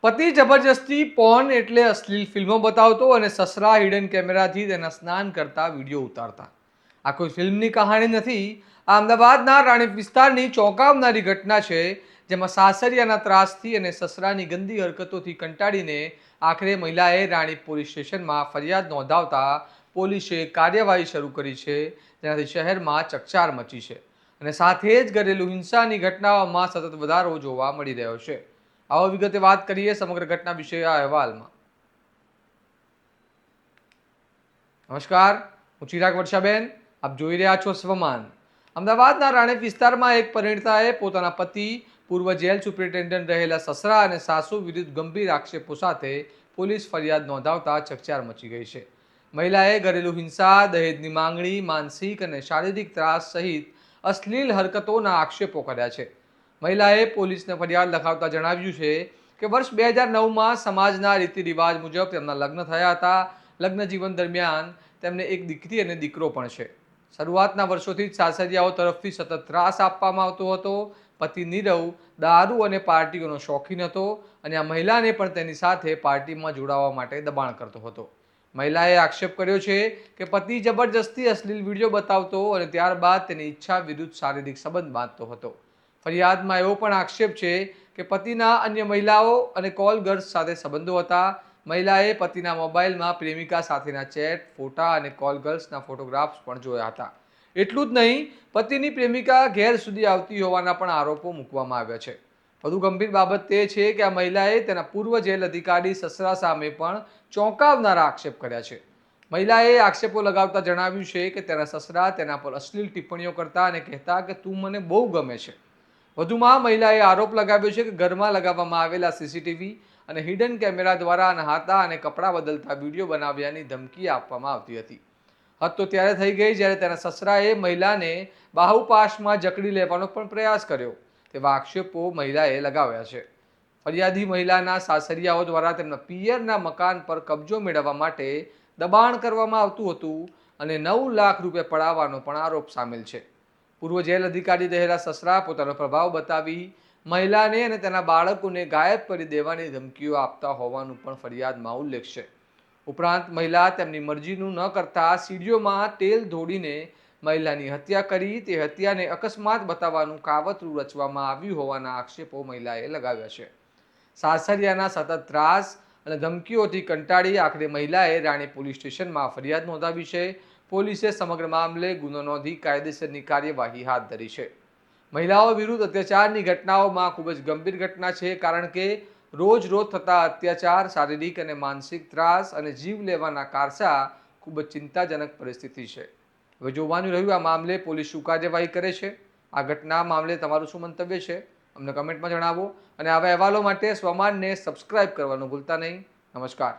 પતિ જબરજસ્તી પોર્ન એટલે અશ્લીલ ફિલ્મો બતાવતો અને સસરા હિડન કેમેરાથી તેના સ્નાન કરતા વિડીયો ઉતારતા. આ કોઈ ફિલ્મની કહાણી નથી. આ અમદાવાદના રાણીપ વિસ્તારની ચોંકાવનારી ઘટના છે, જેમાં સાસરિયાના ત્રાસથી અને સસરાની ગંદી હરકતોથી કંટાળીને આખરે મહિલાએ રાણીપ પોલીસ સ્ટેશનમાં ફરિયાદ નોંધાવતા પોલીસે કાર્યવાહી શરૂ કરી છે, જેનાથી શહેરમાં ચકચાર મચી છે અને સાથે જ ઘરેલું હિંસાની ઘટનાઓમાં સતત વધારો જોવા મળી રહ્યો છે. આવો વિગતે વાત કરીએ સમગ્ર ઘટના વિશે આ અહેવાલમાં. નમસ્કાર, હું ચિરાગ વર્ષાબેન. આપ જોઈ રહ્યા છો સ્વમાન. અમદાવાદના રાણીપ વિસ્તારમાં એક પરિણીતાએ પોતાના પતિ, પૂર્વ જેલ સુપ્રિન્ટેન્ડન્ટ રહેલા સસરા અને સાસુ વિરુદ્ધ ગંભીર આક્ષેપો સાથે પોલીસ ફરિયાદ નોંધાવતા ચકચાર મચી ગઈ છે. મહિલાએ ઘરેલું હિંસા, દહેજની માંગણી, માનસિક અને શારીરિક ત્રાસ સહિત અશ્લીલ હરકતોના આક્ષેપો કર્યા છે. મહિલાએ પોલીસને ફરિયાદ લખાવતા જણાવ્યું છે કે વર્ષ 2009માં સમાજના રીતિ રિવાજ મુજબ તેમના લગ્ન થયા હતા. લગ્ન જીવન દરમિયાન તેમને એક દીકરી અને દીકરો પણ છે. શરૂઆતના વર્ષોથી જ સાસરિયાઓ તરફથી સતત ત્રાસ આપવામાં આવતો હતો. પતિ નીરવ દારૂ અને પાર્ટીઓનો શોખીન હતો અને આ મહિલાને પણ તેની સાથે પાર્ટીમાં જોડાવા માટે દબાણ કરતો હતો. મહિલાએ આક્ષેપ કર્યો છે કે પતિ જબરજસ્તી અશ્લીલ વિડીયો બતાવતો અને ત્યારબાદ તેની ઈચ્છા વિરુદ્ધ શારીરિક સંબંધ બાંધતો હતો. ફરિયાદમાં એવો પણ આક્ષેપ છે કે પતિના અન્ય મહિલાઓ અને કોલ ગર્લ્સ સાથે સંબંધો હતા. મહિલાએ પતિના મોબાઈલમાં પ્રેમિકા સાથેના ચેટ, ફોટા અને કોલ ગર્લ્સના ફોટોગ્રાફ્સ પણ જોયા હતા. એટલું જ નહીં, પતિની પ્રેમિકા ઘેર સુધી આવતી હોવાના પણ આરોપો મૂકવામાં આવ્યા છે. વધુ ગંભીર બાબત તે છે કે આ મહિલાએ તેના પૂર્વ જેલ અધિકારી સસરા સામે પણ ચોંકાવનારા આક્ષેપ કર્યા છે. મહિલાએ આક્ષેપો લગાવતા જણાવ્યું છે કે તેના સસરા તેના પર અશ્લીલ ટિપ્પણીઓ કરતા અને કહેતા કે તું મને બહુ ગમે છે. વધુમાં મહિલાએ આરોપ લગાવ્યો છે કે ઘરમાં લગાવવામાં આવેલા સીસીટીવી અને હિડન કેમેરા દ્વારા નહાતા અને કપડાં બદલતા વિડીયો બનાવ્યાની ધમકી આપવામાં આવતી હતી. હદ તો ત્યારે થઈ ગઈ જ્યારે તેના સસરાએ મહિલાને બાહુપાશમાં જકડી લેવાનો પણ પ્રયાસ કર્યો. તેવા આક્ષેપો મહિલાએ લગાવ્યા છે. ફરિયાદી મહિલાના સાસરિયાઓ દ્વારા તેમના પિયરના મકાન પર કબજો મેળવવા માટે દબાણ કરવામાં આવતું હતું અને 9 લાખ રૂપિયા પડાવવાનો પણ આરોપ સામેલ છે. પૂર્વ જેલ અધિકારી રહેલા સસરા પોતાનો પ્રભાવ બતાવી મહિલાને અને તેના બાળકોને ગાયબ કરી દેવાની ધમકીઓ આપતા હોવાનું પણ ફરિયાદમાં ઉલ્લેખ છે. ઉપરાંત મહિલા તેમની મરજીનું ન કરતા સીડીઓમાં તેલ ઢોળીને મહિલાની હત્યા કરી તે હત્યાને અકસ્માત બતાવવાનું કાવતરું રચવામાં આવ્યું હોવાના આક્ષેપો મહિલાએ લગાવ્યા છે. સાસરિયાના સતત ત્રાસ અને ધમકીઓથી કંટાળી આખરે મહિલાએ રાણી પોલીસ સ્ટેશનમાં ફરિયાદ નોંધાવી છે. પોલીસે સમગ્ર મામલે ગુનો નોંધી કાયદેસરની કાર્યવાહી હાથ ધરી છે. મહિલાઓ વિરુદ્ધ અત્યાચારની ઘટનાઓમાં ખૂબ જ ગંભીર ઘટના છે, કારણ કે રોજ થતા અત્યાચાર, શારીરિક અને માનસિક ત્રાસ અને જીવ લેવાના કારસા ખૂબ જ ચિંતાજનક પરિસ્થિતિ છે. હવે જોવાનું રહ્યું આ મામલે પોલીસ શું કાર્યવાહી કરે છે. આ ઘટના મામલે તમારું શું મંતવ્ય છે, અમને કમેન્ટમાં જણાવો અને આવા અહેવાલો માટે સ્વમાનને સબસ્ક્રાઇબ કરવાનું ભૂલતા નહીં. નમસ્કાર.